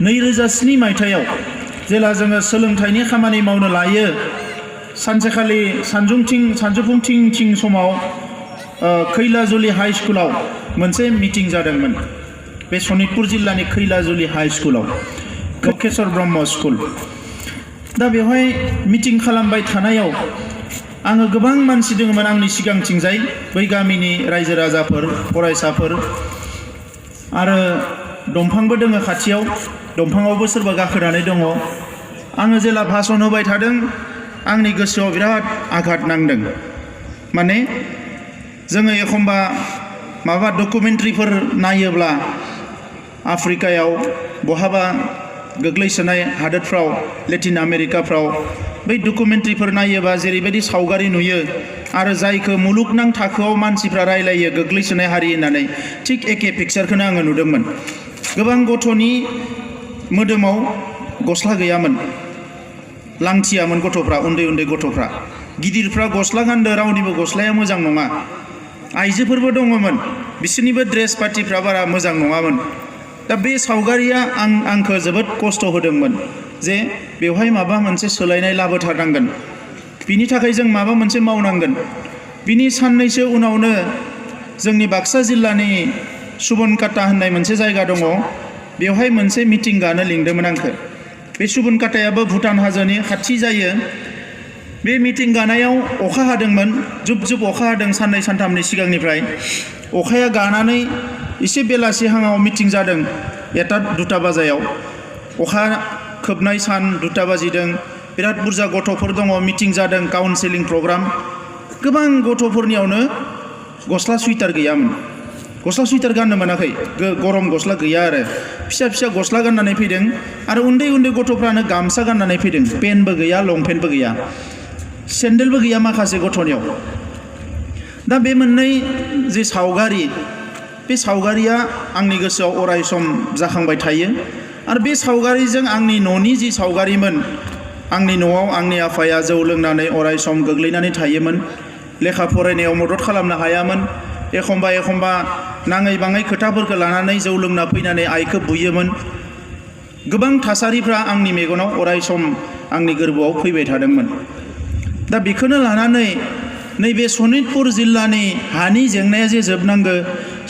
2007 मायथाइयाव जेला जोङो सोलोंथाइनि खामानि मावनो लायो सानसेखालि सानजौफुंथिं समाव खैलाजुलि हाई स्कुलाव मोनसे मिटिं जादोंमोन बे सनितपुर जिल्लानि खैलाजुलि हाई स्कुलाव केशर ब्रह्म स्कुल दा बेवहाय मिटिं खालामबाय थानायाव आङो गोबां मानसि दङमोन आंनि सिगांथिंजाय बै गामिनि रायजो राजाफोर फरायसाफोर आरो दंफांबो दोङो खाथियाव दंफाङावबो सोरबा गाखोनानै दङ आङो जेला भाषण होबाय थादों आंनि गोसोआव बिराद आघात नांदों माने जोङो एखमबा माबा डकुमेन्टारिफोर नायोब्ला आफ्रिकायाव बहाबा गोग्लैसोनाय हादोरफ्राव लेटिन आमेरिकाफ्राव बै डकुमेन्टारिफोर नायोबा जेरैबायदि सावगारि नुयो आरो जायखौ मुलुगनां थाखोआव मानसिफ्रा रायलायो गोग्लैसोनाय हारि होननानै थिग एखे पिक्चारखौनो आङो नुदोंमोन गोबां गथ'नि मोदोमाव गस्ला गैयामोन लांथियामोन गथ'फ्रा उन्दै गथ'फ्रा गिदिरफ्रा गस्ला गानदो रावनिबो गस्लाया मोजां नङा आइजोफोरबो दङमोन बिसोरनिबो ड्रेस पार्टिफ्रा बारा मोजां नङामोन दा बे सावगारिया आंखौ जोबोद खस्थ' होदोंमोन जे बेवहाय माबा मोनसे सोलायनाय लाबोथारनांगोन बिनि थाखाय जों माबा मोनसे मावनांगोन बिनि साननैसो उनावनो जोंनि बाक्सा जिल्लानि सुबनकाटा होननाय मोनसे जायगा दङ बेवहाय मोनसे मिटिं गानो लिंदोंमोन आंखौ बे सुबनकाटायाबो भुटान हाजोनि खाथि जायो बे मिटिं गानायाव अखा हादोंमोन जुब जुब अखा हादों साननै सानथामनि सिगांनिफ्राय अखाया गानानै एसे बेलासि हाङाव मिटिं जादों 1-2 बाजायाव अखा खोबनाय सान 2 बाजिदों बिराद बुरजा गथ'फोर दङ मिटिं जादों काउन्सिलिं प्रग्राम गोबां गथ'फोरनियावनो गस्ला सुइटार गैयामोन गस्ला सुइटार गाननो मोनाखै गरम गस्ला गैया आरो फिसा गस्ला गाननानै फैदों आरो उन्दै गथ'फ्रानो गामसा गाननानै फैदों पेन्टबो गैया लंपेन्टबो गैया सेन्देलबो गैया माखासे गथ'नियाव दा बे मोननै जे सावगारि बे सावगारिया आंनि गोसोआव अराय सम जाखांबाय थायो आरो बे सावगारिजों आंनि न'नि जि सावगारिमोन आंनि न'आव आंनि आफाया जौ लोंनानै अराय सम गोग्लैनानै थायोमोन लेखा फरायनायाव मदद खालामनो हायामोन एखमबा नाङै बाङै खोथाफोरखौ लानानै जौ लोंना फैनानै आइखौ बुयोमोन गोबां थासारिफ्रा आंनि मेगनाव अराय सम आंनि गोरबोआव फैबाय थादोंमोन दा बेखौनो लानानै नैबे सनितपुर जिल्लानि हानि जेंनाया जे जोबनांगो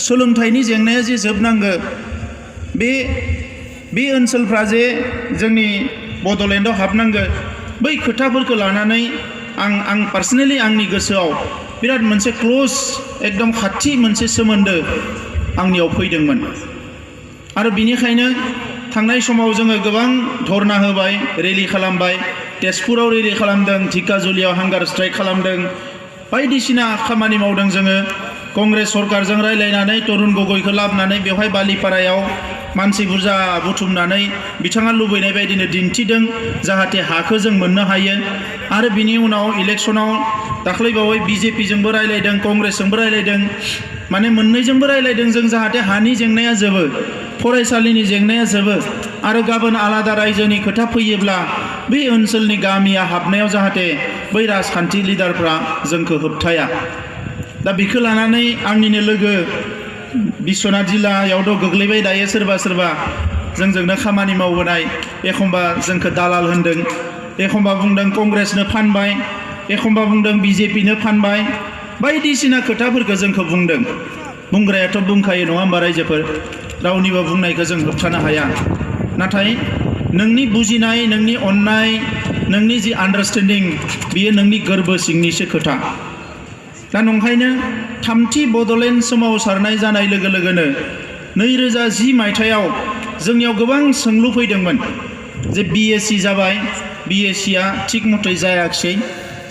सोलोंथाइनि जेंनाया जे जोबनांगो बे ओनसोलफ्रा जे जोंनि बड'लेण्डआव हाबनांगो बै खोथाफोरखौ लानानै आं पार्सनेलि आंनि गोसोआव बिराद मोनसे क्लोज एकदम खाथि मोनसे सोमोन्दो आंनियाव फैदोंमोन आरो बिनिखायनो थांनाय समाव जोङो गोबां धरना होबाय रेलि खालामबाय तेजपुराव रेलि खालामदों धिकाजुलियाव हांगार स्ट्राइक खालामदों बायदिसिना खामानि मावदों जोङो कंग्रेस सरकारजों रायलायनानै तरुण गगैखौ लाबोनानै बेवहाय बालिपारायाव मानसि बुरजा बुथुमनानै बिथाङा लुबैनाय बायदिनो दिन्थिदों जाहाथे हाखौ जों मोननो हायो आरो बिनि उनाव इलेक्सनाव दाख्लैबावै बिजेपिजोंबो रायलायदों कंग्रेसजोंबो रायलायदों माने मोननैजोंबो रायलायदों जों जाहाथे हानि जेंनाया जोबो फरायसालिनि जेंनाया जोबो आरो गाबोन आलादा रायजोनि खोथा फैयोब्ला बै ओनसोलनि गामिया हाबनायाव जाहाथे बै राजखान्थि लिडारफ्रा जोंखौ होबथाया दा बेखौ लानानै आंनिनो लोगो बिश्वनाथ जिल्लायावथ' गोग्लैबाय दायो सोरबा जोंजोंनो खामानि मावबोनाय एखमबा जोंखौ दालाल होनदों एखमबा बुंदों कंग्रेसनो फानबाय एखमबा बुंदों बिजेपिनो फानबाय बायदिसिना खोथाफोरखौ जोंखौ बुंदों बुंग्रायाथ' बुंखायो नङा होमबा रायजोफोर रावनिबो बुंनायखौ जों होबथानो हाया नाथाय नोंनि बुजिनाय नोंनि अननाय नोंनि जि आन्डारस्टेन्डिं बियो नोंनि गोरबो सिंनिसो खोथा दा नंखायनो थामथि बड'लेण्ड सोमावसारनाय जानाय लोगो लोगोनो 2010 मायथाइयाव जोंनियाव गोबां सोंलु फैदोंमोन जे बिएससि जाबाय बिएससिया थिग मथै जायाखिसै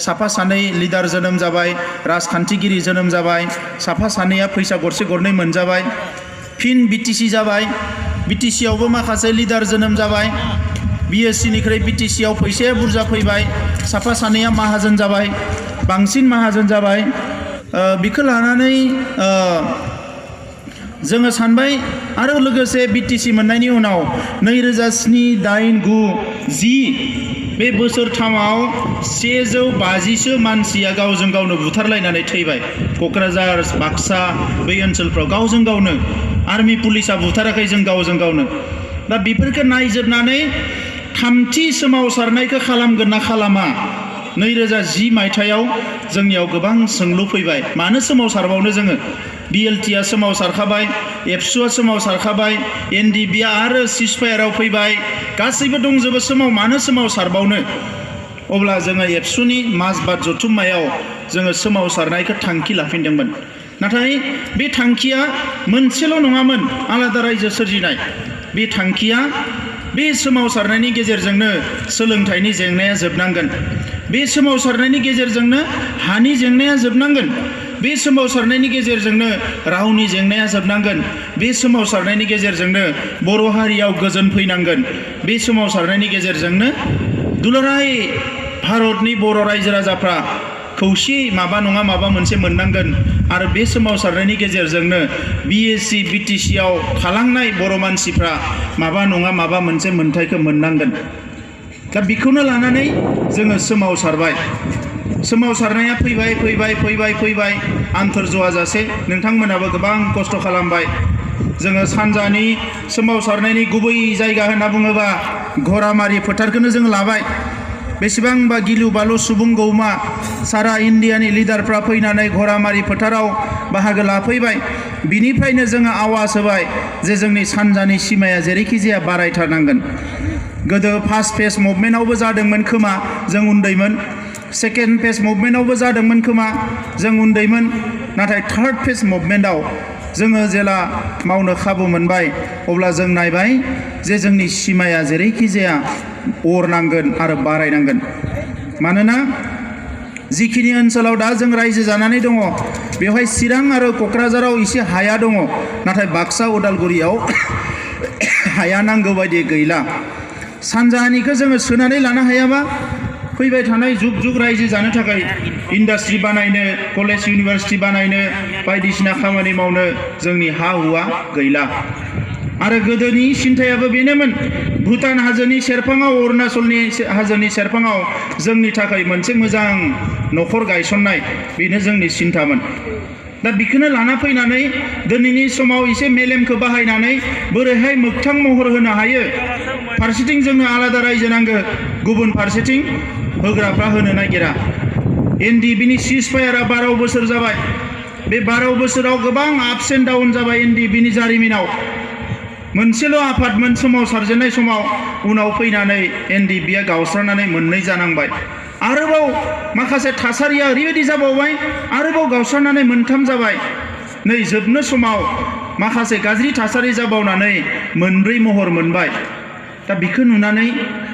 साफा सानै लिडार जोनोम जाबाय राजखान्थिगिरि जोनोम जाबाय साफा सानैया फैसा गरसे गरनै मोनजाबाय फिन बिटिसि जाबाय बिटिसियावबो माखासे लिडार जोनोम जाबाय बिएससिनिख्रुइ बिटिसियाव फैसाया बुरजा फैबाय साफा सानैया माहाजोन जाबाय बांसिन माहाजोन जाबाय बेखौ लानानै जोङो सानबाय आरो लोगोसे बिटिसि मोननायनि उनाव 2007, 8, 9, 10 बे बोसोरथामाव 150सो मानसिया गावजों गावनो बुथारलायनानै थैबाय क'क्राझार बाक्सा बै ओनसोलफ्राव गावजों गावनो आर्मी पुलिसा बुथाराखै जों गावजों गावनो दा बेफोरखौ नायजोबनानै थामथि सोमावसारनायखौ खालामगोन ना खालामा 2010 मायथाइयाव जोंनियाव गोबां सोंलु फैबाय मानो सोमावसारबावनो जोङो BLTआ सोमावसारखाबाय एबसुआ सोमावसारखाबाय NDBआ आरो सिजफायाराव फैबाय गासैबो दंजोबो मानो सोमावसारबावनो अब्ला जोङो एबसुनि मासबाद जथुम्मायाव जोङो सोमावसारनायखौ थांखि लाफिनदोंमोन नाथाय बे थांखिया मोनसेल' नङामोन आलादा रायजो सोरजिनाय बे थांखिया बे सोमावसारनायनि गेजेरजोंनो सोलोंथाइनि जेंनाया जोबनांगोन बे सोमावसारनायनि गेजेरजोंनो हानि जेंनाया जोबनांगोन बे सोमावसारनायनि गेजेरजोंनो रावनि जेंनाया जोबनांगोन बे सोमावसारनायनि गेजेरजोंनो बर' हारियाव गोजोन फैनांगोन बे सोमावसारनायनि गेजेरजोंनो दुलाराय भारतनि बर' रायजो राजाफ्रा खौसेयै माबा नङा माबा मोनसे मोननांगोन आरो बे सोमावसारनायनि गेजेरजोंनो BSc BTCआव थालांनाय बर' मानसिफ्रा माबा नङा माबा मोनसे मोन्थायखौ मोननांगोन दा बेखौनो लानानै जोङो सोमावसारबाय सोमावसारनाया फैबाय आन्थोरज'आ जासे नोंथांमोनाबो गोबां खस्थ' खालामबाय जोङो सानजानि सोमावसारनायनि गुबै जायगा होनना बुङोबा घरामारि फोथारखौनो जों लाबाय बेसेबांबा गिलु बालु सुबुं गौमा सारा इन्डियानि लिडारफ्रा फैनानै घरामारि फोथाराव बाहागो लाफैबाय बिनिफ्रायनो जोङो आवाज होबाय जे जोंनि सानजानि सिमाया जेरैखि जाया बारायथारनांगोन गोदो फार्स्ट फेज मुभमेन्टआवबो जादोंमोन खोमा जों उन्दैमोन सेकेन्ड फेज मुभमेन्टआवबो जादोंमोन खोमा जों उन्दैमोन नाथाय थार्ड फेज मुभमेन्टआव जोङो जेला मावनो खाबु मोनबाय अब्ला जों नायबाय जे जोंनि सिमाया जेरैखि जाया अरनांगोन आरो बारायनांगोन मानोना जिखिनि ओनसोलाव दा जों रायजो जानानै दङ बेवहाय चिरां आरो क'क्राझाराव एसे हाया दङ नाथाय बाक्सा उदालगुरियाव हाया नांगौ बायदि गैला सानजाहानिखौ जोङो सोनानै लानो हायाबा फैबाय थानाय जुग जुग रायजो जानो थाखाय इन्डास्ट्रि बानायनो कलेज इउनिभार्सिटि बानायनो बायदिसिना खामानि मावनो जोंनि हा हुआ गैला आरो गोदोनि सिन्थायाबो बेनोमोन भुटान हाजोनि सेरफाङाव अरुणाचलनि हाजोनि सेरफाङाव जोंनि थाखाय मोनसे मोजां न'खर गायसननाय बेनो जोंनि सिन्थामोन दा बेखौनो लाना फैनानै दिनैनि समाव एसे मेलेमखौ बाहायनानै बोरैहाय मोगथां महर होनो हायो फारसेथिं जोंनो आलादा रायजो नांगौ गुबुन फारसेथिं होग्राफ्रा होनो नागिरा NDBनि सिजफायारा 12 बोसोर जाबाय बे 12 बोसोराव गोबां आपस एन्ड डाउन जाबाय NDBनि जारिमिनाव मोनसेल' आफादमोन सोमावसारजेननाय समाव उनाव फैनानै NDBआ गावस्रानानै मोननै जानांबाय आरोबाव माखासे थासारिया ओरैबायदि जाबावबाय आरोबाव गावस्रानानै मोनथाम जाबाय नै जोबनो समाव माखासे गाज्रि थासारि जाबावनानै मोनब्रै महर मोनबाय दा बेखौ नुनानै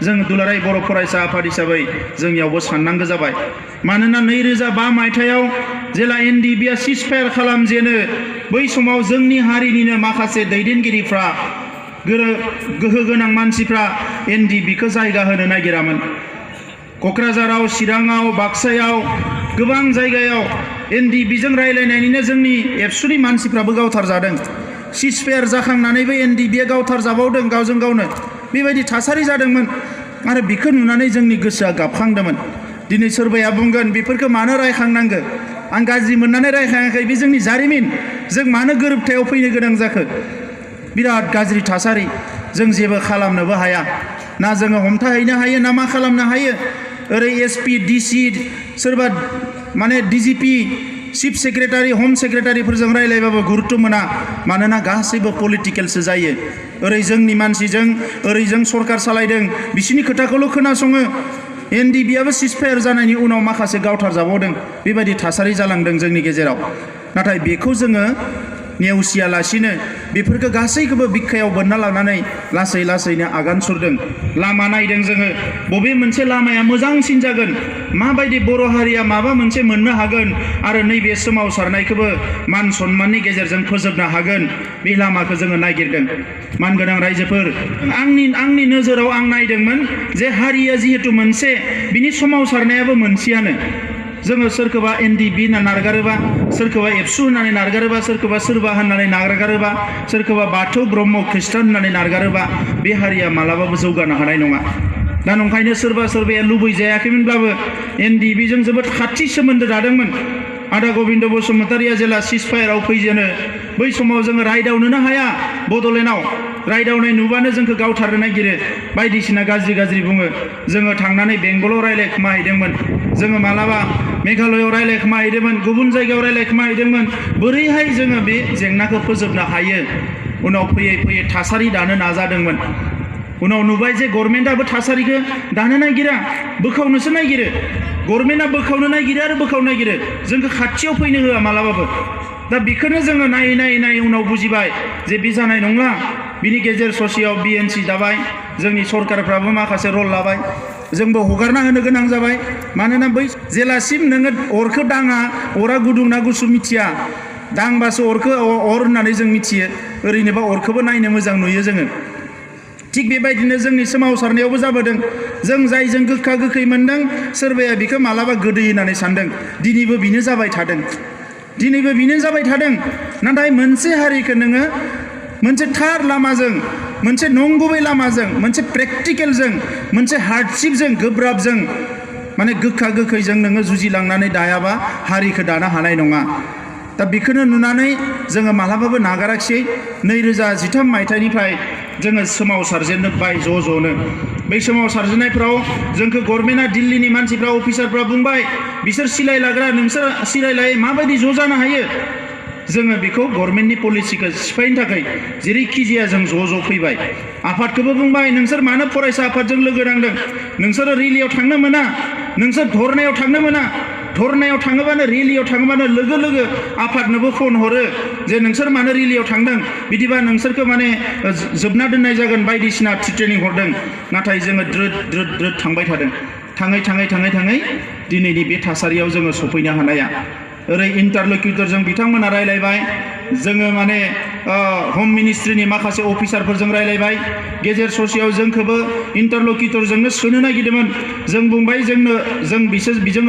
जों दुलाराय बर' फरायसा आफाद हिसाबै जोंनियावबो साननांगौ जाबाय मानोना 2005 मायथाइयाव जेला NDBआ सिजफायार खालामजेनो बै समाव जोंनि हारिनिनो माखासे दैदेनगिरिफ्रा गोहो गोनां मानसिफ्रा NDBखौ जायगा होनो नागिरामोन क'क्राझाराव चिराङाव बाक्सायाव गोबां जायगायाव NDBजों रायलायनायनिनो जोंनि एबसुनि मानसिफ्राबो गावथारजादों सिजफायार जाखांनानैबो NDBआ गावथारजाबावदों गावजों गावनो बेबायदि थासारि जादोंमोन आरो बेखौ नुनानै जोंनि गोसोआ गाबखांदोंमोन दिनै सोरबाया बुंगोन बेफोरखौ मानो रायखांनांगौ आं गाज्रि मोननानै रायखाङाखै बे जोंनि जारिमिन जों मानो गोरोबथायाव फैनो गोनां जाखो बिराद गाज्रि थासारि जों जेबो खालामनोबो हाया ना जोङो हमथाहैनो हायो ना मा खालामनो हायो ओरै SP DC सोरबा माने DGP चिफ सेक्रेटारि हम सेक्रेटारिफोरजों रायलायबाबो गुरुत्व मोना मानोना गासैबो पलिटिकेलसो जायो ओरै जोंनि मानसिजों ओरैजों सरकार सालायदों बिसिनि खोथाखौल' खोनासङो NDBआबो सिजफायार जानायनि उनाव माखासे गावथारजाबावदों बेबायदि थासारि जालांदों जोंनि गेजेराव नाथाय बेखौ जोङो नेवसियालासिनो बेफोरखौ गासैखौबो बिखायाव बोनना लानानै लासै लासैनो आगान सुरदों लामा नायदों जोङो बबे मोनसे लामाया मोजांसिन जागोन माबायदि बर' हारिया माबा मोनसे मोननो हागोन आरो नैबे सोमावसारनायखौबो मान सन्माननि गेजेरजों फोजोबनो हागोन बे लामाखौ जोङो नागिरदों मानगोनां रायजोफोर आंनि नोजोराव आं नायदोंमोन जे हारिया जिहेतु मोनसे बिनि सोमावसारनायाबो मोनसेयानो जोङो सोरखौबा NDB होनना नारगारोबा सोरखौबा एबसु होननानै नारगारोबा सोरखौबा सोरबा होननानै नारगारोबा सोरखौबा बाथौ ब्रह्म ख्रिस्टान होननानै नारगारोबा बे हारिया मालाबाबो जौगानो हानाय नङा दा नंखायनो सोरबा सोरबाया लुबैजायाखैमोनब्लाबो NDBजों जोबोद खाथि सोमोन्दो दादोंमोन आदा गबिन्द बसुमतारिया जेला सिजफायाराव फैजेनो बै समाव जोङो रायदावनोनो हाया बड'लेण्डआव रायदावनाय नुबानो जोंखौ गावथारनो नागिरो बायदिसिना गाज्रि बुङो जोङो थांनानै बेंगलाव रायलायखोमाहैदोंमोन जोङो मालाबा मेघालयआव रायलायखोमाहैदोंमोन गुबुन जायगायाव रायलायखोमाहैदोंमोन बोरैहाय जोङो बे जेंनाखौ फोजोबनो हायो उनाव फैयै थासारि दानो नाजादोंमोन उनाव नुबाय जे गभर्नमेन्टआबो थासारिखौ दानो नागिरा बोखावनोसो नागिरो गभर्नमेन्टआ बोखावनो नागिरो आरो बोखावनो नागिरो जोंखौ खाथियाव फैनो होआ मालाबाबो दा बेखौनो जोङो नायै उनाव बुजिबाय जे बे जानाय नंला बिनि गेजेर ससेयाव BNC दाबाय जोंनि सरकारफ्राबो माखासे रल लाबाय जोंबो हगारना होनो गोनां जाबाय मानोना बै जेलासिम नोङो अरखौ दाङा अरा गुदुं ना गुसु मिथिया दांबासो अरखौ अर होननानै जों मिथियो ओरैनोबा अरखौबो नायनो मोजां नुयो जोङो थिग बेबायदिनो जोंनि सोमावसारनायावबो जाबोदों जों जायजों गोखा गोखै मोन्दों सोरबाया बिखौ मालाबा गोदै होननानै सानदों दिनैबो बिनो जाबाय थादों नाथाय मोनसे हारिखौ नोङो मोनसे थार लामाजों मोनसे नंगुबै लामाजों मोनसे प्रेक्टिकेलजों मोनसे हार्डशिपजों गोब्राबजों माने गोखा गोखैजों नोङो जुजिलांनानै दायाबा हारिखौ दानो हानाय नङा दा बेखौनो नुनानै जोङो मालाबाबो नागाराखिसै 2013 मायथाइनिफ्राय जोङो सोमावसारजेनबाय ज'नो बै सोमावसारजेननायफ्राव जोंखौ गभर्नमेन्टआ दिल्लीनि मानसिफ्रा अफिसारफ्रा बुंबाय बिसोर सिलाय लाग्रा नोंसोर सिलाय लायै माबायदि ज' जानो हायो जोङो बेखौ गभर्नमेन्टनि पलिसिखौ सिफायनो थाखाय जेरैखि जाया जों ज' फैबाय आफादखौबो बुंबाय नोंसोर मानो फरायसा आफादजों लोगो नांदों नोंसोरो रेलियाव थांनो मोना नोंसोर धरनायाव थांनो मोना धरनायाव थाङोबानो रेलियाव थाङोबानो लोगो आफादनोबो फन हरो जे नोंसोर मानो रेलियाव थांदों बिदिबा नोंसोरखौ माने जोबना दोननाय जागोन बायदिसिना ट्रेनिं हरदों नाथाय जोङो द्रोद थांबाय थादों थाङै दिनैनि बे थासारियाव जोङो सफैनो हानाया ओरै इन्टारलकिउटरजों बिथांमोना रायलायबाय जोङो माने होम मिनिस्ट्रिनि माखासे अफिसारफोरजों रायलायबाय गेजेर ससेयाव जोंखौबो इन्टारलकिउटरजोंनो सोनो नागिरदोंमोन जों बुंबाय जों बिजों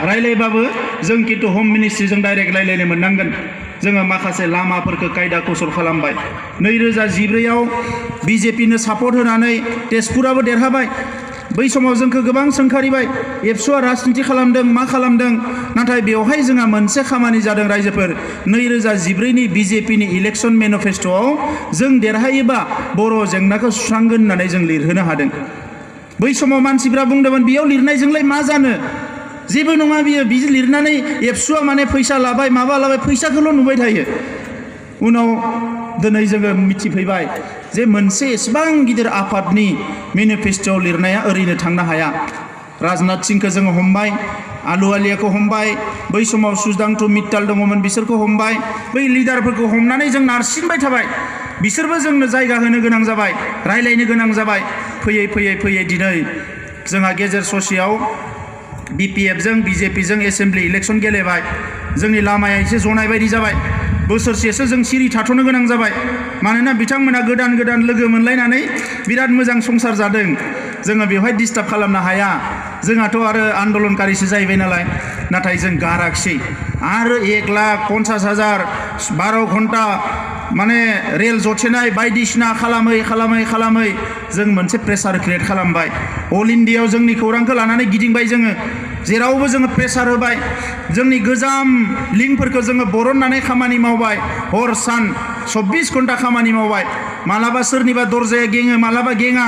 रायलायबाबो जों खिन्थु होम मिनिस्ट्रिजों डाइरेक्ट रायलायनो मोननांगोन जोङो माखासे लामाफोरखौ कायदा कौसल खालामबाय 2014आव BJPनो सापर्ट होनानै तेजपुराबो देरहाबाय बै समाव जोंखौ गोबां सोंखारिबाय एबसुआ राजनिति खालामदों मा खालामदों नाथाय बेवहाय जोंहा मोनसे खामानि जादों रायजोफोर 2014नि BJPनि इलेक्सन मेनिफेस्ट'आव जों देरहायोबा बर' जेंनाखौ सुस्रांगोन होननानै जों लिरहोनो हादों बै समाव मानसिफ्रा बुंदोंमोन बेयाव लिरनायजोंलाय मा जानो जेबो नङा बिदि लिरनानै एबसुआ माने फैसा लाबाय माबा लाबाय फैसाखौल' नुबाय थायो उनाव दिनै जोङो मिथिफैबाय जे मोनसे एसेबां गिदिर आफादनि मेनिफेस्ट'आव लिरनाया ओरैनो थांनो हाया राजनाथ सिंहखौ जोङो हमबाय आलुवालियाखौ हमबाय बै समाव सुदांतु मित्ताल दङमोन बिसोरखौ हमबाय बै लिडारफोरखौ हमनानै जों नारसिनबाय थाबाय बिसोरबो जोंनो जायगा होनो गोनां जाबाय रायलायनो गोनां जाबाय फैयै दिनै जोंहा गेजेर ससेयाव BPFजों BJPजों एसेम्बलि इलेक्सन गेलेबाय जोंनि लामाया एसे जनाय बायदि जाबाय बोसोरसेसो जों सिरि थाथ'नो गोनां जाबाय मानोना बिथांमोना गोदान लोगो मोनलायनानै बिराद मोजां संसार जादों जोङो बेवहाय डिस्टार्ब खालामनो हाया जोंहाथ' आरो आन्दलनकारिसो जाहैबाय नालाय नाथाय जों गाराखिसै आरो 1,50,000 12 घन्टा माने रेल जथेनाय बायदिसिना खालामै जों मोनसे प्रेसार क्रिएट खालामबाय अल इन्डियायाव जोंनि खौरांखौ लानानै गिदिंबाय जोङो जेरावबो जोङो प्रेसार होबाय जोंनि गोजाम लिंकफोरखौ जोङो बरननानै खामानि मावबाय हर सान 24 घन्टा खामानि मावबाय मालाबा सोरनिबा दरजाया गेङो मालाबा गेङा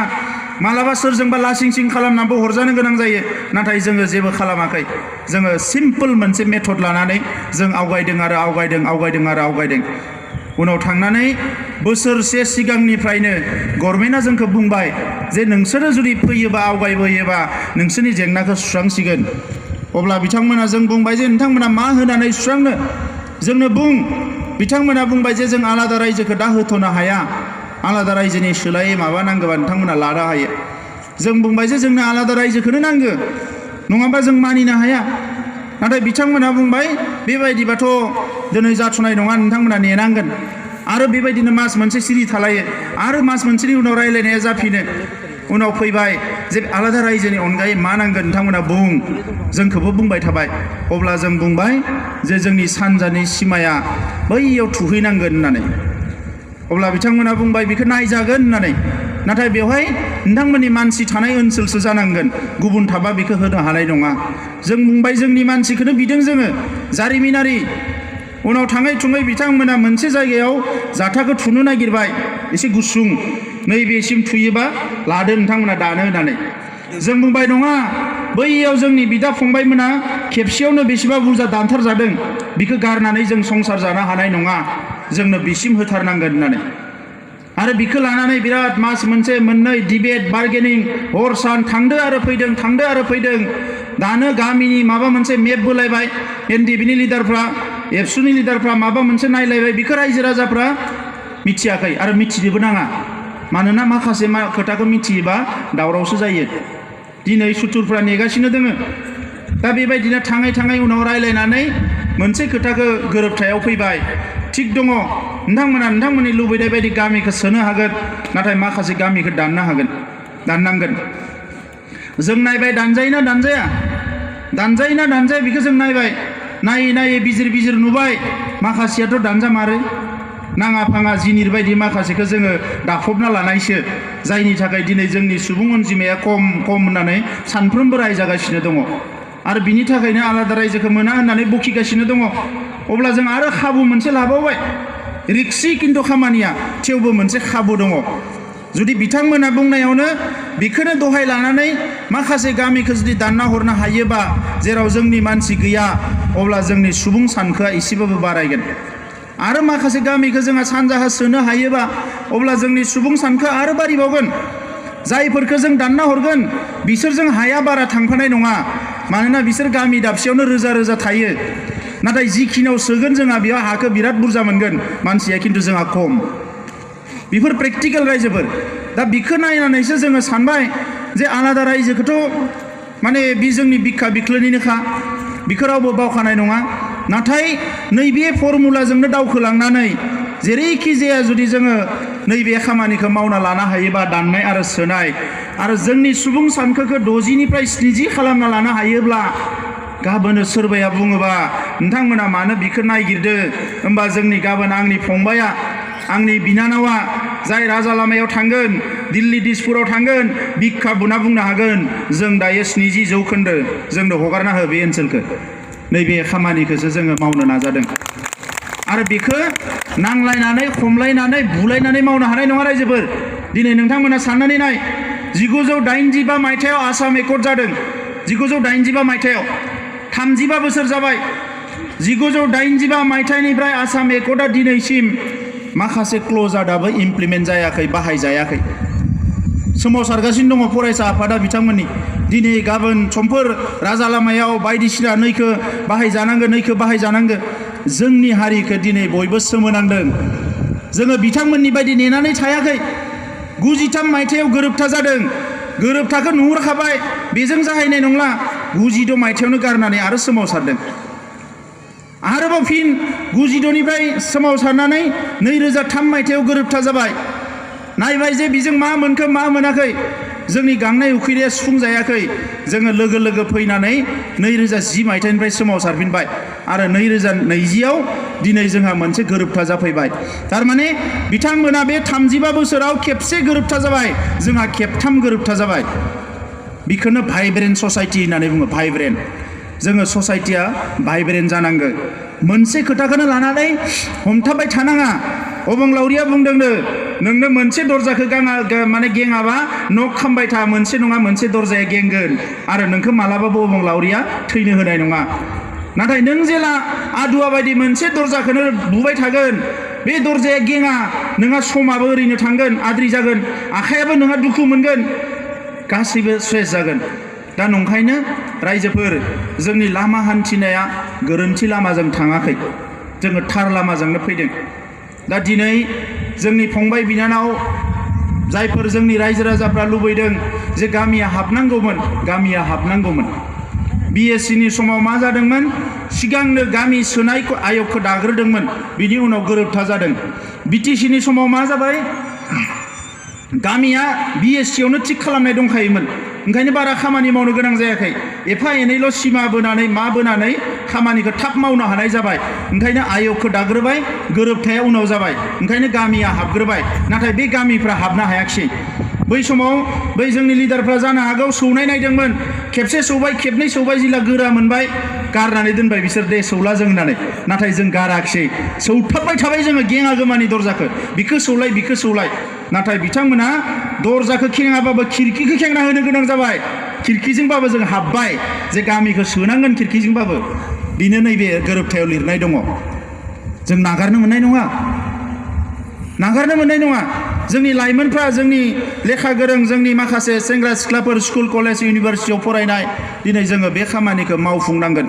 मालाबा सोरजोंबा लासिं खालामनानैबो हरजानो गोनां जायो नाथाय जोङो जेबो खालामाखै जोङो सिम्पोल मोनसे मेथड लानानै जों आवगायदों उनाव थांनानै बोसोरसे सिगांनिफ्रायनो गभर्नमेन्टआ जोंखौ बुंबाय जे नोंसोरो जुदि फैयोबा आवगायबोयोबा नोंसोरनि जेंनाखौ सुस्रांसिगोन अब्ला बिथांमोना जों बुंबाय जे नोंथांमोना मा होनानै सुस्रांनो जोंनो बुं बिथांमोना बुंबाय जे जों आलादा रायजोखौ दा होथ'नो हाया आलादा रायजोनि सोलायै माबा नांगौबा नोंथांमोना लानो हायो जों बुंबाय जे जोंनो आलादा रायजोखौनो नांगौ नङाबा जों मानिनो हाया नाथाय बिथांमोना बुंबाय बेबायदिबाथ' दिनै जाथ'नाय नङा नोंथांमोना नेनांगोन आरो बेबायदिनो मास मोनसे सिरि थालायो आरो मास मोनसेनि उनाव रायलायनाया जाफिनो उनाव फैबाय जे आलादा रायजोनि अनगायै मा नांगोन नोंथांमोना बुं जोंखौबो बुंबाय थाबाय अब्ला जों बुंबाय जे जोंनि सानजानि सिमाया बैयाव थुहैनांगोन होननानै अब्ला बिथांमोना बुंबाय बेखौ नायजागोन होननानै नाथाय बेवहाय नोंथांमोननि मानसि थानाय ओनसोलसो जानांगोन गुबुन थाबा बेखौ होनो हानाय नङा जों बुंबाय जोंनि मानसिखौनो बिदों जोङो जारिमिनारि उनाव थाङै थुङै बिथांमोना मोनसे जायगायाव जाथाखौ थुनो नागिरबाय एसे गुसुं नैबेसिम थुयोबा लादो नोंथांमोना दानो होननानै जों बुंबाय नङा बैयाव जोंनि बिदा फंबायमोना खेबसेयावनो बेसेबा बुरजा दानथार जादों बिखौ गारनानै जों संसार जानो हानाय नङा जोंनो बिसिम होथारनांगोन होननानै आरो बिखौ लानानै बिराद मास मोनसे मोननै डिबेट बार्गेनिं हर सान थांदो आरो फैदों दानो गामिनि माबा मोनसे मेप बोलायबाय एनडिपिनि लिडारफ्रा एबसुनि लिडारफ्रा माबा मोनसे नायलायबाय बिखौ रायजो राजाफ्रा मिथियाखै आरो मिथिनोबो नाङा मानोना माखासे खोथाखौ मिथियोबा दावरावसो जायो दिनै सुथुरफ्रा नेगासिनो दोङो दा बेबायदिनो थाङै थाङै उनाव रायलायनानै मोनसे खोथाखौ गोरोबथायाव फैबाय थिग दङ नोंथांमोना नोंथांमोननि लुबैनाय बायदि गामिखौ सोनो हागोन नाथाय माखासे गामिखौ दाननांगोन जों नायबाय दानजायोना दानजाया बेखौ जों नायबाय नायै बिजिर नुबाय माखासेयाथ' दानजामारो नाङा फाङा जिनिर बायदि माखासेखौ जोङो दाफबना लानायसो जायनि थाखाय दिनै जोंनि सुबुं अनजिमाया खम होननानै सानफ्रोमबो रायजागासिनो दङ आरो बिनि थाखायनो आलादा रायजोखौ मोना होननानै बखिगासिनो दङ अब्ला जों आरो खाबु मोनसे लाबावबाय रिक्सि खिन्थु खामानिया थेवबो मोनसे खाबु दङ जुदि बिथांमोना बुंनायावनो बेखौनो दहाय लानानै माखासे गामिखौ जुदि दानना हरनो हायोबा जेराव जोंनि मानसि गैया अब्ला जोंनि सुबुं सानखोआ एसेबाबो बारायगोन आरो माखासे गामिखौ जोंहा सानजाहा सोनो हायोबा अब्ला जोंनि सुबुं सानखोआ आरो बारिबावगोन जायफोरखौ जों दानना हरगोन बिसोरजों हाया बारा थांफानाय नङा मानोना बिसोर गामि दाबसेयावनो रोजा थायो नाथाय जिखिनियाव सोगोन जोंहा बेयाव हाखौ बिराद बुरजा मोनगोन मानसिया खिन्थु जोंहा खम बेफोर प्रेक्टिकेल रायजोफोर दा बिखौ नायनानैसो जोङो सानबाय जे आलादा रायजोखौथ' माने बे जोंनि बिखा बिख्लोनिनोखा बिखौ रावबो बावखानाय नङा नाथाय नैबे फर्मुलाजोंनो दावखोलांनानै जेरैखि जाया जुदि जोङो नैबे खामानिखौ मावना लानो हायोबा दाननाय आरो सोनाय आरो जोंनि सुबुं सानखोखौ 60निफ्राय 70 खालामना लानो हायोब्ला गाबोनो सोरबाया बुङोबा नोंथांमोना मानो बिखौ नायगिरदो होमबा जोंनि गाबोन आंनि फंबाया आंनि बिनानावा जाय राजा लामायाव थांगोन दिल्ली दिसपुराव थांगोन बिखा बुना बुंनो हागोन जों दायो 70% जोंनो हगारना हो बे ओनसोलखौ नैबे खामानिखौसो जोङो मावनो नाजादों आरो बेखौ नांलायनानै खमलायनानै बुलायनानै मावनो हानाय नङा रायजोफोर दिनै नोंथांमोना साननानै नाय 1985 मायथाइयाव आसाम एकर्ड जादों 1985 मायथाइयाव 35 बोसोर जाबाय 1985 मायथाइनिफ्राय आसाम एकर्डआ दिनैसिम माखासे क्ल'जआ दाबो इमप्लिमेन्ट जायाखै बाहायजायाखै सोमावसारगासिनो दङ फरायसा आफादा बिथांमोननि दिनै गाबोन समफोर राजा लामायाव बायदिसिना नैखो बाहायजानांगो जोंनि हारिखौ दिनै बयबो सोमोनांदों जोङो बिथांमोननि बायदि नेनानै थायाखै 93 मायथाइयाव गोरोबथा जादों गोरोबथाखौ नुहुरखाबाय बेजों जाहैनाय नंला 96 मायथाइयावनो गारनानै आरो सोमावसारदों आरोबाव फिन 96निफ्राय सोमावसारनानै 2003 मायथाइयाव गोरोबथा जाबाय नायबाय जे बेजों मा मोनखो मा मोनाखै जोंनि गांनाय उखैनाया सुफुंजायाखै जोङो लोगो फैनानै 2010 मायथाइनिफ्राय सोमावसारफिनबाय आरो 2020आव दिनै जोंहा मोनसे गोरोबथा जाफैबाय थारमाने बिथांमोना बे 35 बोसोराव खेबसे गोरोबथा जाबाय जोंहा खेबथाम गोरोबथा जाबाय बेखौनो भाइब्रेन्ट ससाइटि होननानै बुङो भाइब्रेन्ट जोङो ससाइटिया भाइब्रेन्ट जानांगौ मोनसे खोथाखौनो लानानै हमथाबबाय थानाङा अबंलावरिया बुंदोंनो नोंनो मोनसे दरजाखौ माने गेङाबा नक खामबाय था मोनसे नङा मोनसे दरजाया गेंगोन आरो नोंखौ मालाबाबो अबंलावरिया थैनो होनाय नङा नाथाय नों जेला आदुवा बायदि मोनसे दरजाखौनो बुबाय थागोन बे दरजाया गेङा नोंहा समाबो ओरैनो थांगोन आद्रि जागोन आखायाबो नोंहा दुखु मोनगोन गासैबो स्ट्रेस जागोन दा नंखायनो रायजोफोर जोंनि लामा हान्थिनाया गोरोन्थि लामाजों थाङाखै जोङो थार लामाजोंनो फैदों दा दिनै जोंनि फंबाय बिनानाव जायफोर जोंनि रायजो राजाफ्रा लुबैदों जे गामिया हाबनांगौमोन बिएससिनि समाव मा जादोंमोन सिगांनो गामि सोनाय आयगखौ दाग्रोदोंमोन बिनि उनाव गोरोबथा जादों बिटिसिनि समाव मा जाबाय गामिया बिएससियावनो थिग खालामनाय दंखायोमोन ओंखायनो बारा खामानि मावनो गोनां जायाखै एफा एनैल' सिमा बोनानै खामानिखौ थाब मावनो हानाय जाबाय ओंखायनो आयगखौ दाग्रोबाय गोरोबथाया उनाव जाबाय ओंखायनो गामिया हाबग्रोबाय नाथाय बे गामिफ्रा हाबनो हायाखिसै बै समाव बै जोंनि लिडारफ्रा जानो हागौ सौनाय नायदोंमोन खेबसे सौबाय खेबनै सौबाय जिला गोरा मोनबाय गारनानै दोनबाय बिसोर दे सौला जों होननानै नाथाय जों गाराखिसै सौथाबबाय थाबाय जोङो गेङागोमानि दरजाखौ बिखौ सौलाय नाथाय बिथांमोना दरजाखौ खेङाबाबो खिरखिखौ खेंना होनो गोनां जाबाय खिरखिजोंबाबो जों हाबबाय जे गामिखौ सोनांगोन खिरखिजोंबाबो बेनो नैबे गोरोबथायाव लिरनाय दङ जों नागारनो मोननाय नङा जोंनि लाइमोनफ्रा जोंनि लेखा गोरों जोंनि माखासे सेंग्रा सिख्लाफोर स्कुल कलेज इउनिभारसिटियाव फरायनाय दिनै जोङो बे खामानिखौ मावफुंनांगोन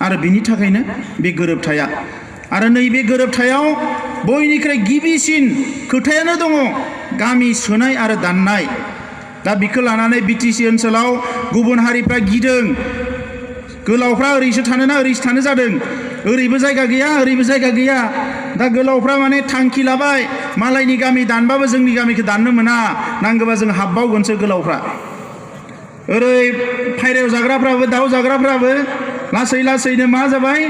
आरो बिनि थाखायनो बे गोरोबथाया आरो नैबे गोरोबथायाव बयनिख्रुइ गिबिसिन खोथायानो दङ गामि सोनाय आरो दाननाय दा बेखौ लानानै बिटिसि ओनसोलाव गुबुन हारिफ्रा गिदों गोलावफ्रा ओरैसो थानो ओरैसो थानो जादों ओरैबो जायगा गैया दा गोलावफ्रा माने थांखि लाबाय मालायनि गामि दानबाबो जोंनि गामिखौ दाननो मोना नांगौबा जों हाबबावगोनसो गोलावफ्रा ओरै फायरायाव जाग्राफ्राबो दाउ जाग्राफ्राबो लासैनो मा जाबाय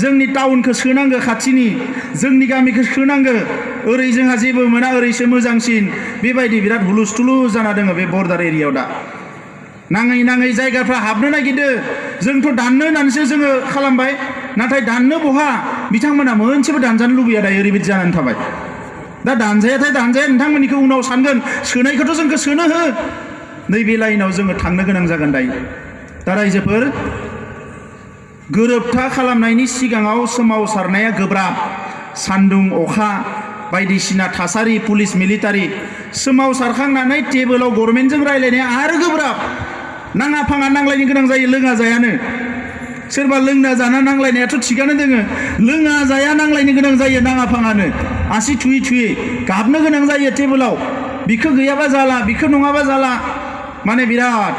जोंनि टाउनखौ सोनांगो खाथिनि जोंनि गामिखौ सोनांगो ओरै जोंहा जेबो मोना ओरैसो मोजांसिन बेबायदि बिराद हुलुस्थुलु जाना दङ बे बर्डार एरियायाव दा नाङै जायगाफ्रा हाबनो नागिरदो जोंथ' दाननो होननानैसो जोङो खालामबाय नाथाय दाननो बहा बिथांमोना मोनसेबो दानजानो लुबैया दायो ओरैबायदि जानानै थाबाय दा दानजाया नोंथांमोननिखौ उनाव सानगोन सोनायखौथ' जोंखौ सोनो हो नैबे लाइनाव जोङो थांनो गोनां जागोन दायो दा रायजोफोर गोरोबथा खालामनायनि सिगाङाव सोमावसारनाया गोब्राब सान्दुं अखा बायदिसिना थासारि पुलिस मिलिटारि सोमावसारखांनानै टेबोलाव गभर्नमेन्टजों रायलायनाया आरो गोब्राब नाङा फाङा नांलायनो गोनां जायो लोङा जायानो सोरबा लोंना जाना नांलायनायाथ' थिगानो दोङो लोङा जाया नांलायनो गोनां जायो नाङा फाङानो आसि थुयै गाबनो गोनां जायो टेबोलाव बिखौ गैयाबा जाला बिखौ नङाबा जाला माने बिराद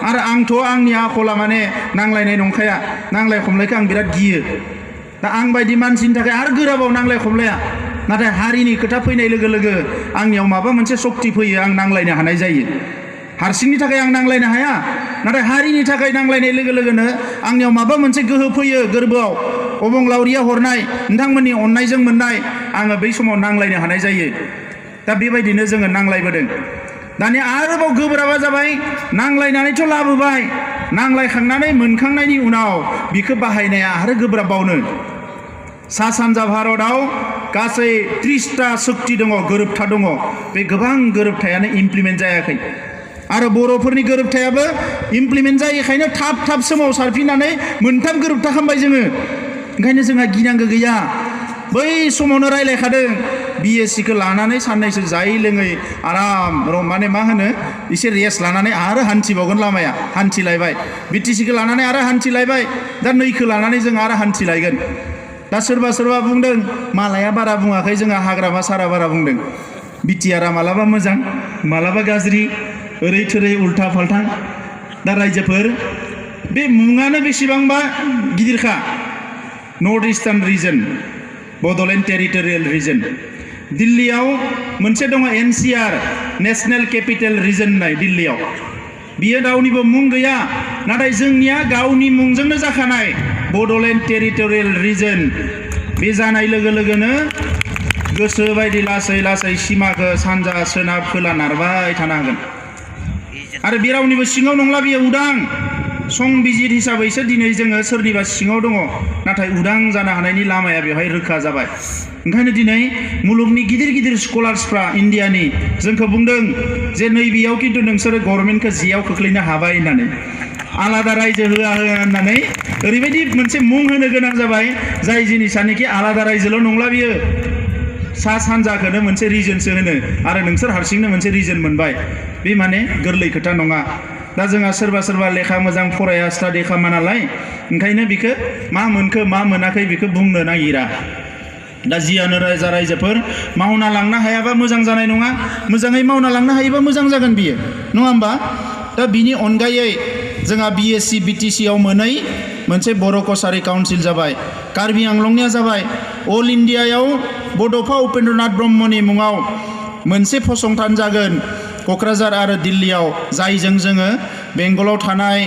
आरो आंथ' आंनि आखला माने नांलायनाय नंखाया नांलाय खमलायखौ आं बिराद गियो दा आं बायदि मानसिनि थाखाय आरो गोराबाव नांलाय खमलाया नाथाय हारिनि खोथा फैनाय लोगो लोगो आंनियाव माबा मोनसे सक्ति फैयो आं नांलायनो हानाय जायो हारसिंनि थाखाय आं नांलायनो हाया नाथाय हारिनि थाखाय नांलायनाय लोगो लोगोनो आंनियाव माबा मोनसे गोहो फैयो गोरबोआव अबंलावरिया हरनाय नोंथांमोननि अननायजों मोननाय आङो बै समाव नांलायनो हानाय जायो दा बेबायदिनो जोङो नांलायबोदों दानिया आरोबाव गोब्राबा जाबाय नांलायनानैथ' लाबोबाय नांलायखांनानै मोनखांनायनि उनाव बिखौ बाहायनाया आरो गोब्राबबावनो सा सानजा भारतआव गासै 30टा सक्ति दङ गोरोबथा दङ बे गोबां गोरोबथायानो इमप्लिमेन्ट जायाखै आरो बर'फोरनि गोरोबथायाबो इमप्लिमेन्ट जायैखायनो थाब सोमावसारफिननानै मोनथाम गोरोबथा खालामबाय जोङो ओंखायनो जोंहा गिनांगौ गैया बै समावनो रायलायखादों बिएससिखौ लानानै साननैसो जायै लोङै आराम माने मा होनो एसे रेस्ट लानानै आरो हान्थिबावगोन लामाया हान्थिलायबाय बिटिसिखौ लानानै आरो हान्थिलायबाय दा नैखौ लानानै जों आरो हान्थिलायगोन दा सोरबा बुंदों मालाया बारा बुङाखै जोंहा हाग्रामा सारा बारा बुंदों बिटिआरआ मालाबा मोजां मालाबा गाज्रि ओरै थोरै उल्था फाल्थां दा रायजोफोर बे मुङानो बेसेबांबा गिदिरखा north eastern region Bodoland territorial region दिल्लीयाव मोनसे दङ एनसिआर नेशनेल केपिटेल रिजन होननाय दिल्लीयाव बियो रावनिबो मुं गैया नाथाय जोंनिया गावनि मुंजोंनो जाखानाय बड'लेण्ड टेरिटरियेल रिजन बे जानाय लोगो लोगोनो गोसो बायदि लासै सिमाखौ सानजा सोनाब खोला नारबाय थानो हागोन आरो बे रावनिबो सिङाव नंला बियो उदां संबिजिर हिसाबैसो दिनै जोङो सोरनिबा सिङाव दङ नाथाय उदां जानो हानायनि लामाया बेवहाय रोखा जाबाय ओंखायनो दिनै मुलुगनि गिदिर स्कलार्सफ्रा इन्डियानि जोंखौ बुंदों जे नैबेयाव खिन्थु नोंसोरो गभर्नमेन्टखौ जेयाव खोख्लैनो हाबाय होननानै आलादा रायजो होआ होननानै ओरैबायदि मोनसे मुं होनो गोनां जाबाय जाय जिनिसानोखि आलादा रायजोल' नंला बियो सा सानजाखौनो मोनसे रिजनसो होनो आरो नोंसोर हारसिंनो मोनसे रिजन मोनबाय बे माने गोरलै खोथा नङा दा जोंहा सोरबा लेखा मोजां फराया स्टाडि खालामा नालाय ओंखायनो बिखौ मा मोनखो मा मोनाखै बेखौ बुंनो नागिरा दा जियानो रायजोफोर मावना लांनो हायाबा मोजां जानाय नङा मोजाङै मावना लांनो हायोबा मोजां जागोन बियो नङा होमबा दा बिनि अनगायै जोंहा बिएससि बिटिसिआव मोनै मोनसे बर' कसारि काउन्सिल जाबाय कार्बि आंलंनिया जाबाय अल इन्डियायाव बड'फा उपेन्द्रनाथ ब्रह्मनि मुङाव मोनसे फसंथान जागोन क'क्राझार आरो दिल्लीयाव जायजों जोङो बेंगलाव थानाय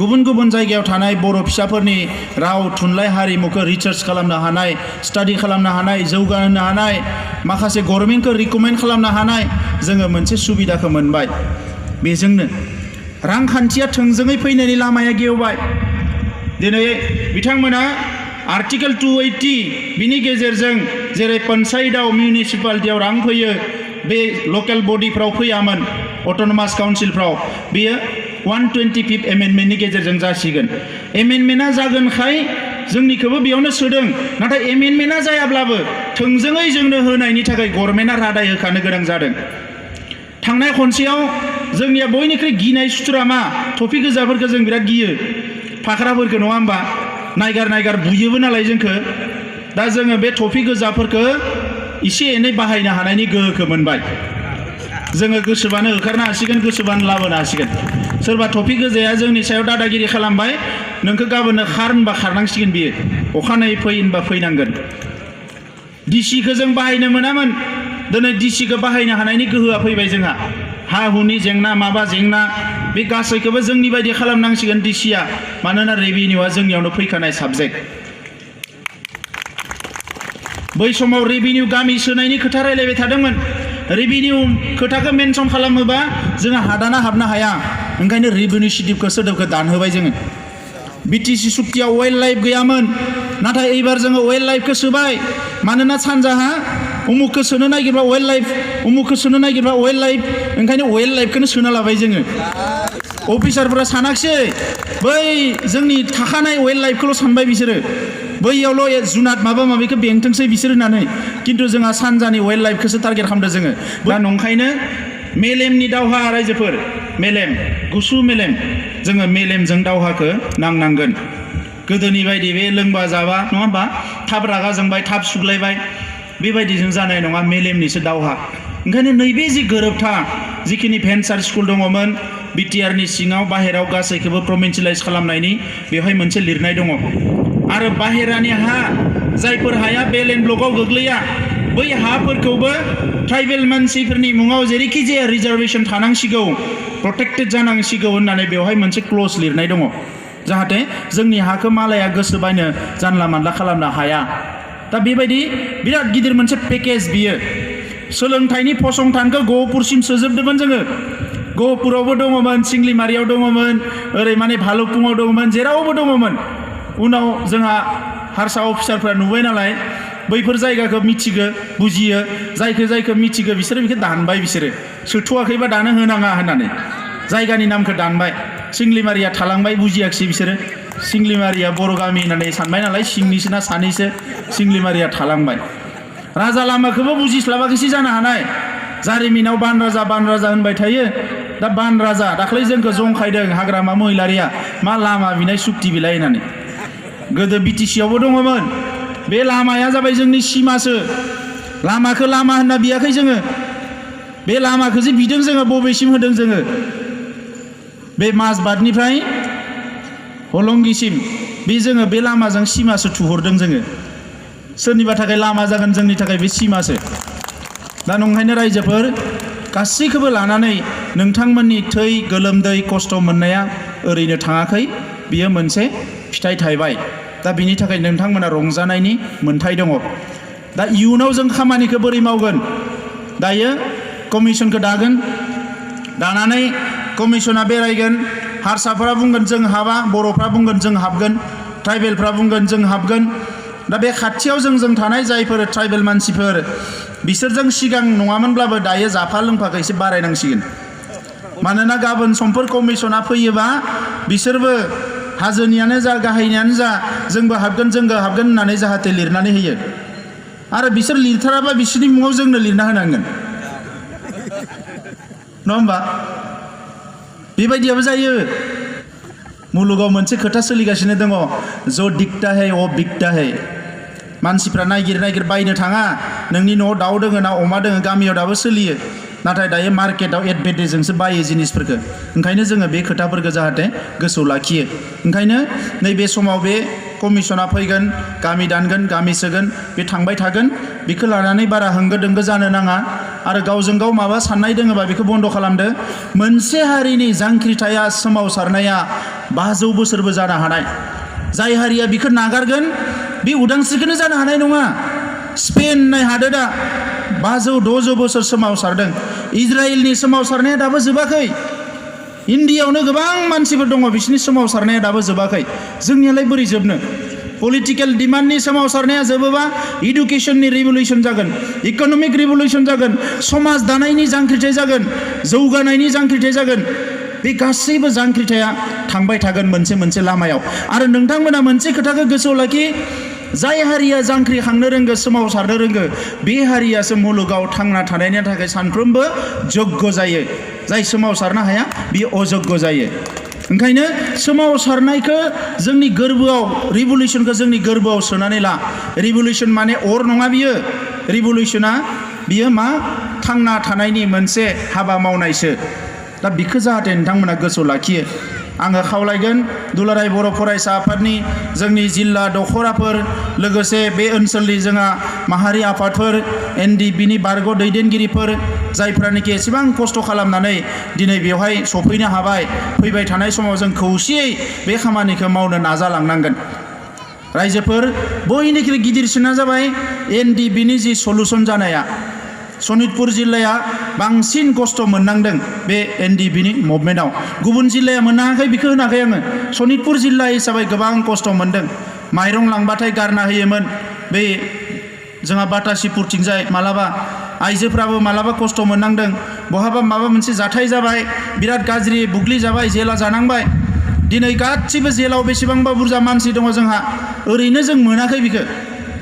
गुबुन गुबुन जायगायाव थानाय बर' फिसाफोरनि राव थुनलाइ हारिमुखौ रिसार्च खालामनो हानाय स्टाडि खालामनो हानाय जौगाहोनो हानाय माखासे गभर्नमेन्टखौ रिकमेन्ड खालामनो हानाय जोङो मोनसे सुबिदाखौ मोनबाय बेजोंनो रांखान्थिया थोंजोङै फैनायनि लामाया गेवबाय दिनै बिथांमोना आर्टिकेल 280 बिनि गेजेरजों जेरै पन्सायतआव मिउनिसिपालिटियाव रां फैयो बे लकेल बडिफ्राव फैयामोन अट'नमास काउन्सिलफ्राव बेयो 125th एमेन्डमेन्टनि गेजेरजों जासिगोन एमेन्डमेन्टआ जागोनखाय जोंनिखौबो बेयावनो सोदों नाथाय एमेन्डमेन्टआ जायाब्लाबो थोंजोङै जोंनो होनायनि थाखाय गभर्नमेन्टआ रादाय होखानो गोनां जादों थांनाय खनसेयाव जोंनिया बयनिख्रुइ गिनाय सुथुरा मा टफि गोजाफोरखौ जों बिराद गियो फाख्राफोरखौ नङा होमबा नायगार बुयोबो नालाय जोंखौ दा जोङो बे टफि गोजाफोरखौ एसे एनै बाहायनो हानायनि गोहोखौ मोनबाय जोङो गोसोबानो होखारनो हासिगोन गोसोबानो लाबोनो हासिगोन सोरबा टफि गोजाया जोंनि सायाव दादागिरि खालामबाय नोंखौ गाबोननो खार होनबा खारनांसिगोन बियो अखानायै फै होनबा फैनांगोन डिसिखौ जों बाहायनो मोनामोन दिनै डिसिखौ बाहायनो हानायनि गोहोआ फैबाय जोंहा हा हुनि जेंना माबा जेंना बे गासैखौबो जोंनि बायदि खालामनांसिगोन डिसिया मानोना रेभिनिउआ जोंनियावनो फैखानाय साबजेक्ट बै समाव रेभिनिउ गामि सोनायनि खोथा रायलायबाय थादोंमोन रेभिनिउ खोथाखौ मेनसन खालामोबा जोंहा हादाना हाबनो हाया ओंखायनो रेभिनिउ सिडिउलखौ सोदोबखौ दानहोबाय जोङो बिटिसि सुक्तियाव वाइल्ड लाइफ गैयामोन नाथाय एबार जोङो वाइल्ड लाइफखौ सोबाय मानोना सानजाहा उमुखखौ सोनो नागिरबा वाइल्ड लाइफ उमुखखौ सोनो नागिरबा वाइल्ड लाइफ ओंखायनो वाइल्ड लाइफखौनो सोना लाबाय जोङो अफिसारफोरा सानाखिसै बै जोंनि थाखानाय वाइल्ड लाइफखौल' सानबाय बिसोरो बैयावल' जुनाद माबा माबिखौ बेंथोंसै बिसोर होननानै खिन्थु जोंहा सानजानि वाइल्ड लाइफखौसो टारगेट खालामदों जोङो दा नंखायनो मेलेमनि दावहा रायजोफोर मेलेम गुसु मेलेम जोङो मेलेमजों दावहाखौ नांनांगोन गोदोनि बायदि बे लोंबा जाबा नङा होमबा थाब रागा जोंबाय थाब सुग्लायबाय बेबायदिजों जानाय नङा मेलेमनिसो दावहा ओंखायनो नैबे जि गोरोबथा जिखिनि भेन्सार स्कुल दङमोन बिटिआरनि सिङाव बाहेराव गासैखौबो प्रभिन्सियेलाइज खालामनायनि बेवहाय मोनसे लिरनाय दङ आरो बाहेरानि हा जायफोर हाया बे लेन्ड ब्लकआव गोग्लैया बै हाफोरखौबो ट्राइबेल मानसिफोरनि मुङाव जेरैखि जाया रिजार्भेसन थानांसिगौ प्रटेक्टेड जानांसिगौ होननानै बेवहाय मोनसे क्लज लिरनाय दङ जाहाथे जोंनि हाखौ मालाया गोसो बायनो जानला मानला खालामनो हाया दा बेबायदि बिराद गिदिर मोनसे पेकेज बियो सोलोंथाइनि फसंथानखौ गहपुरसिम सोजोबदोंमोन जोङो गहपुरावबो दङमोन सिंलिमारियाव दङमोन ओरै माने भालुकपुङाव दङमोन जेरावबो दङमोन उनाव जोंहा हारसा अफिसारफ्रा नुबाय नालाय बैफोर जायगाखौ मिथिगो बुजियो जायखौ मिथिगो बिसोरो बेखौ दानबाय बिसोरो सोथ'वाखैबा दानो होनाङा होननानै जायगानि नामखौ दानबाय सिंलिमारिया थालांबाय बुजियाखिसै बिसोरो सिंलिमारिया बर' गामि होननानै सानबाय नालाय सिंनिसो ना सानैसो सिंलिमारिया थालांबाय राजा लामाखौबो बुजिस्लाबाखैसो जानो हानाय जारिमिनाव बान राजा होनबाय थायो दा बान राजा दाख्लै जोंखौ जंखायदों हाग्रामा महिलारिया मा लामा बिनाय सुक्ति बिलाइ होननानै गोदो बिटिसियावबो दङमोन बे लामाया जाबाय जोंनि सिमासो लामाखौ लामा होनना बियाखै जोङो बे लामाखौ जे बिदों जोङो बबेसिम होदों जोङो बे माजबादनिफ्राय हलंगिसिम बे जोङो बे लामाजों सिमासो थुहरदों जोङो सोरनिबा थाखाय लामा जागोन जोंनि थाखाय बे सिमासो दा नंखायनो रायजोफोर गासैखौबो लानानै नोंथांमोननि थै गोलोमदै खस्थ' मोननाया ओरैनो थाङाखै बियो मोनसे फिथाइ थायबाय दा बिनि थाखाय नोंथांमोना रंजानायनि मोन्थाय दङ दा इयुनाव जों खामानिखौ बोरै मावगोन दायो कमिसनखौ दागोन दानानै कमिसना बेरायगोन हारसाफ्रा बुंगोन जों हाबा बर'फ्रा बुंगोन जों हाबगोन ट्राइबेलफ्रा बुंगोन जों हाबगोन दा बे खाथियाव जों थानाय जायफोर ट्राइबेल मानसिफोर बिसोरजों सिगां नङामोनब्लाबो दायो जाफा लोंफाखौ एसे बारायनांसिगोन मानोना गाबोन समफोर कमिसना फैयोबा बिसोरबो हाजोनियानो जा गाहायनियानो जा जोंबो हाबगोन होननानै जाहाथे लिरनानै होयो आरो बिसोर लिरथाराबा बिसोरनि मुङाव जोंनो लिरना होनांगोन नङा होमबा बेबायदियाबो जायो मुलुगाव मोनसे खोथा सोलिगासिनो दङ ज' दिखता है अ बिकता है मानसिफ्रा नागिर बायनो थाङा नोंनि न'आव दाउ दोङो ना अमा दोङो गामियाव दाबो सोलियो नाथाय दायो मार्केटाव एडभार्टाइजजोंसो बायो जिनिसफोरखौ ओंखायनो जोङो बे खोथाफोरखौ जाहाथे गोसोआव लाखियो ओंखायनो नैबे समाव बे कमिसना फैगोन गामि दानगोन गामि सोगोन बे थांबाय थागोन बेखौ लानानै बारा होंगो दोंगो जानो नाङा आरो गावजों गाव माबा साननाय दोङोबा बेखौ बन्द' खालामदो मोनसे हारिनि जांख्रिथाया सोमावसारनाया 500 बोसोरबो जानो हानाय जाय हारिया बिखौ नागारगोन बे उदांस्रिखौनो जानो हानाय नङा स्पेन होननाय हादोरा 500-600 बोसोर सोमावसारदों इजराइलनि सोमावसारनाया दाबो जोबाखै इन्डियायावनो गोबां मानसिफोर दङ बिसोरनि सोमावसारनाया दाबो जोबाखै जोंनियालाय बोरै जोबनो पलिटिकल डिमान्डनि सोमावसारनाया जोबोबा इडुकेशननि रिभलिउसन जागोन इकनमिक रिभलिउसन जागोन समाज दानायनि जांख्रिथाय जागोन जौगानायनि जांख्रिथाय जागोन बे गासैबो जांख्रिथाया थांबाय थागोन मोनसे मोनसे लामायाव आरो नोंथांमोना मोनसे खोथाखौ गोसोआव लाखि जाय हारिया जांख्रिखांनो रोंगो सोमावसारनो रोंगो बे हारियासो मुलुगाव थांना थानायनि थाखाय सानफ्रोमबो जग्य जायो जाय सोमावसारनो हाया बियो अजग्य जायो ओंखायनो सोमावसारनायखौ जोंनि गोरबोआव रिभलिउसनखौ जोंनि गोरबोआव सोनानै ला रिभलिउसन माने अर नङा बियो रिभलिउसना बियो मा थांना थानायनि मोनसे हाबा मावनायसो दा बिखौ जाहाथे नोंथांमोना गोसोआव लाखियो आङो खावलायगोन दुलाराय बर' फरायसा आफादनि जोंनि जिल्ला दखराफोर लोगोसे बे ओनसोलनि जोंहा माहारि आफादफोर एनडिबिनि बारग' दैदेनगिरिफोर जायफ्रानोखि एसेबां खस्थ' खालामनानै दिनै बेवहाय सफैनो हाबाय फैबाय थानाय समाव जों खौसेयै बे खामानिखौ मावनो नाजालांनांगोन रायजोफोर बयनिख्रुइ गिदिरसिना जाबाय एनडिबिनि जि सलुसन जानाया सनितपुर जिल्लाया बांसिन खस्थ' मोननांदों बे एनडिबिनि मुभमेन्टआव गुबुन जिल्लाया मोनाखै बेखौ होनाखै आङो सनितपुर जिल्ला हिसाबै गोबां खस्थ' मोनदों माइरं लांबाथाय गारना होयोमोन बे जोंहा बाटासिपुरथिंजाय मालाबा आइजोफ्राबो मालाबा खस्थ' मोननांदों बहाबा माबा मोनसे जाथाय जाबाय बिराद गाज्रि बुग्लि जाबाय जेला जानांबाय दिनै गासिबो जेलाव बेसेबांबा बुरजा मानसि दङ जोंहा ओरैनो जों मोनाखै बिखौ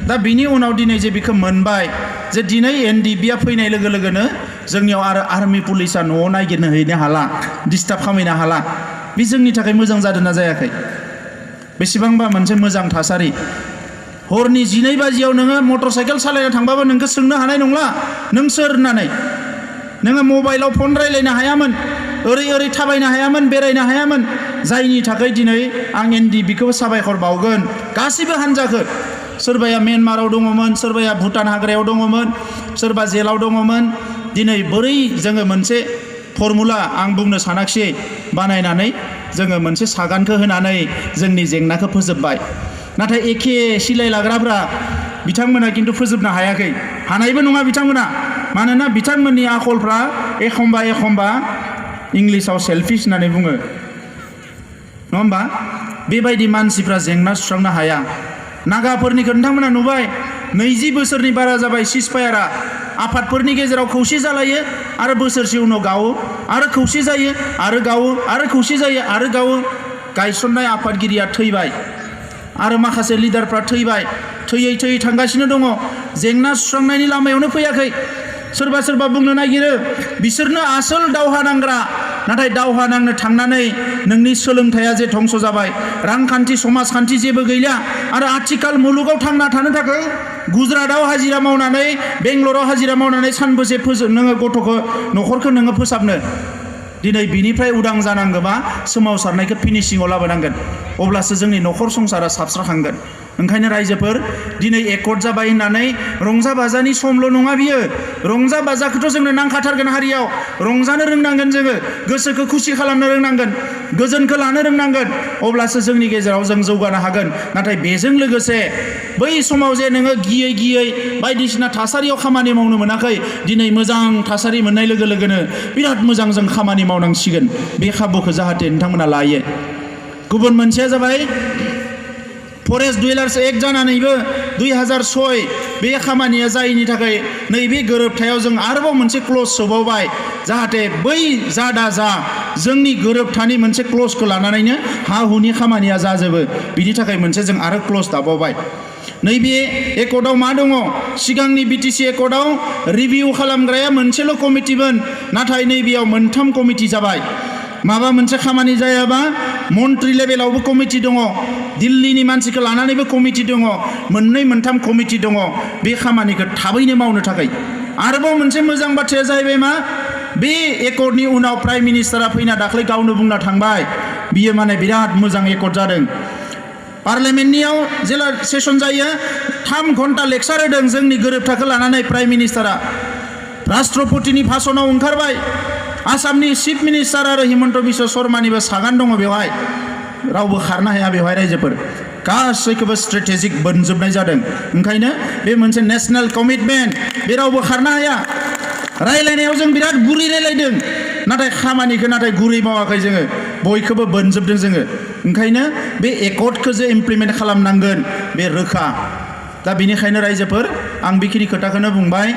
दा बिनि उनाव दिनै जे बिखौ मोनबाय जे दिनै एनडिबिया फैनाय लोगो लोगोनो जोंनियाव आरो आर्मि पुलिसा न'आव नागिरनो हैनो हाला डिस्टार्ब खालामनो हाला बे जोंनि थाखाय मोजां जादों ना जायाखै बेसेबांबा मोनसे मोजां थासारि हरनि 12 बाजियाव नोङो मटर साइकेल सालायना थांबाबो नोंखौ सोंनो हानाय नंला नों सोर होननानै नोङो मबाइलाव फन रायलायनो हायामोन ओरै थाबायनो हायामोन बेरायनो हायामोन जायनि थाखाय दिनै आं एनडिबिखौ साबायखर बावगोन गासैबो हान्जाखौ सोरबाया म्यानमाराव दङमोन सोरबाया भुटान हाग्रायाव दङमोन सोरबा जेलाव दङमोन दिनै बोरै जोङो मोनसे फर्मुला आं बुंनो सानाखिसै बानायनानै जोङो मोनसे सागानखौ होनानै जोंनि जेंनाखौ फोजोबबाय नाथाय एखे सिलाय लाग्राफ्रा बिथांमोना खिन्थु फोजोबनो हायाखै हानायबो नङा बिथांमोना मानोना बिथांमोननि आखलफ्रा एखमबा इंलिसाव सेल्फिश होननानै बुङो नङा होमबा बेबायदि मानसिफ्रा जेंना सुस्रांनो हाया नागाफोरनिखौ नोंथांमोना नुबाय 20 बोसोरनि बारा जाबाय सिजफायारा आफादफोरनि गेजेराव खौसे जालायो आरो बोसोरसे उनाव गावो आरो खौसे जायो आरो गावो आरो खौसे जायो आरो गावो गायसननाय आफादगिरिया थैबाय आरो माखासे लिडारफ्रा थैबाय थैयै थांगासिनो दङ जेंना सुस्रांनायनि लामायावनो फैयाखै सोरबा बुंनो नागिरो बिसोरनो आसोल दावहा नांग्रा नाथाय दावहा नांनो थांनानै नोंनि सोलोंथाइया जे धंस जाबाय रांखान्थि समाजखान्थि जेबो गैला आरो आथिखाल मुलुगाव थांना थानो थाखाय गुजरातआव हाजिरा मावनानै बेंगलराव हाजिरा मावनानै सानबेसे नोङो न'खरखौ नोङो फोसाबनो दिनै बिनिफ्राय उदां जानांगौबा सोमावसारनायखौ फिनिशिंआव लाबोनांगोन अब्लासो जोंनि न'खर संसारा साबस्राखांगोन ओंखायनो रायजोफोर दिनै एकर्ड जाबाय होननानै रंजा बाजानि समल' नङा बियो रंजा बाजाखौथ' जोंनो नांखाथारगोन हारियाव रंजानो रोंनांगोन जोङो गोसोखौ खुसि खालामनो रोंनांगोन गोजोनखौ लानो रोंनांगोन अब्लासो जोंनि गेजेराव जों जौगानो हागोन नाथाय बेजों लोगोसे बै समाव जे नोङो गियै बायदिसिना थासारियाव खामानि मावनो मोनाखै दिनै मोजां थासारि मोननाय लोगो लोगोनो बिराद मोजां जों खामानि मावनांसिगोन बे खाबुखौ जाहाथे नोंथांमोना लायो गुबुन मोनसेया जाबाय फरेस्ट डुवेलार्स एक्ट जानानैबो 2006 बे खामानिया जायैनि थाखाय नैबे गोरोबथायाव जों आरोबाव मोनसे क्लज सोबावबाय जाहाथे बै जा जोंनि गोरोबथानि मोनसे क्लजखौ लानानैनो हा हुनि खामानिया जाजोबो बिनि थाखाय मोनसे जों आरो क्लज दाबावबाय नैबे एकर्डआव मा दङ सिगांनि बिटिसि एकर्डआव रिभिउ खालामग्राया मोनसेल' कमिटिमोन नाथाय नैबेयाव मोनथाम कमिटि जाबाय माबा मोनसे खामानि जायाबा मन्त्रि लेभेलावबो कमिटि दङ दिल्लीनि मानसिखौ लानानैबो कमिटि दङ मोननै मोनथाम कमिटि दङ बे खामानिखौ थाबैनो मावनो थाखाय आरोबाव मोनसे मोजां बाथ्राया जाहैबाय मा बे एकर्डनि उनाव प्राइम मिनिस्टारा फैना दाख्लै गावनो बुंना थांबाय बियो माने बिराद मोजां एकर्ड जादों पार्लियामेन्टनियाव जेला सेसन जायो 3 घन्टा लेक्सार होदों जोंनि गोरोबथाखौ लानानै प्राइम मिनिस्टारा राष्ट्रपतिनि भाषणाव ओंखारबाय आसामनि चिफ मिनिस्टार आरो हिमन्त बिश्व शर्मानिबो सागान दङ बेवहाय रावबो खारनो हाया बेवहाय रायजोफोर गासैखौबो स्ट्रेटेजिक बोनजोबनाय जादों ओंखायनो बे मोनसे नेशनेल कमिटमेन्ट बे रावबो खारनो हाया रायलायनायाव जों बिराद गुरै रायलायदों नाथाय खामानिखौ नाथाय गुरै मावाखै जोङो बयखौबो बोनजोबदों जोङो ओंखायनो बे एकर्डखौ जे इमप्लिमेन्ट खालामनांगोन बे रोखा दा बेनिखायनो रायजोफोर आं बेखिनि खोथाखौनो बुंबाय